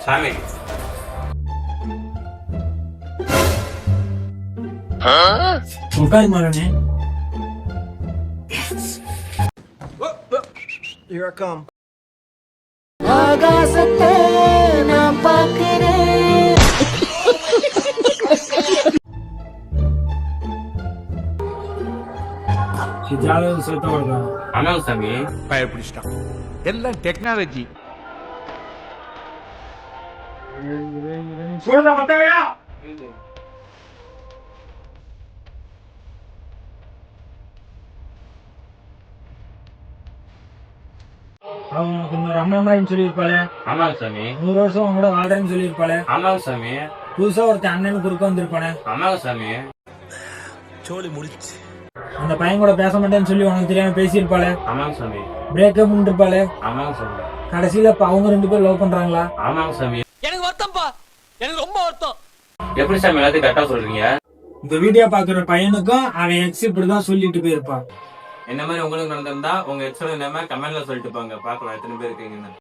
சாமி. உட்காரு மகனே. Here I come. ஆகாசத்தை நான் பார்க்கிறேன். ஜாதகம் சுத்தம் வருதா? ஆமாங்க சாமி. பயப்பிடிச்சிட்டான். எல்லாம் டெக்னாலஜி. அவனுக்கு இன்னொரு அண்ணன் சொல்லியிருப்பாளே. ஆமாங்க சாமி. 100 வருஷம் உங்களோட வாழ்றேன்னு சொல்லியிருப்பாளே. ஆமாங்க சாமி. புதுசா ஒருத்தன் அண்ணன் குறுக்க வந்திருப்பானே. ஆமாங்க சாமி. சோலி முடிச்சு. அந்த பையன் கூட பேச மாட்டேன்னு சொல்லி உனக்கு தெரியாம பேசியிருப்பாளே. ஆமாங்க சாமி. பிரேக்கப் இருப்பாளே. ஆமாங்க சாமி. கடைசியில இப்ப அவங்க 2 பேரும் லவ் பண்றாங்களா? ஆமாங்க சாமி. எனக்கு வருத்தம்ப்பா, எனக்கு ரொம்ப வருத்தம். எப்படி சாமி எல்லாத்தையும் கரெக்டா சொல்றீங்க? இந்த வீடியோ பாக்குற பையனுக்கும் அவன் எக்ஸ் இப்படிதான் சொல்லிட்டு போயிருப்பான். என்ன மாதிரி உங்களுக்கு நடந்திருந்தா உங்க எக்ஸல் நேம கமெண்ட்ல சொல்லிட்டு போங்க. பாக்கலாம் எத்தனை பேர் இருக்கீங்கன்னு.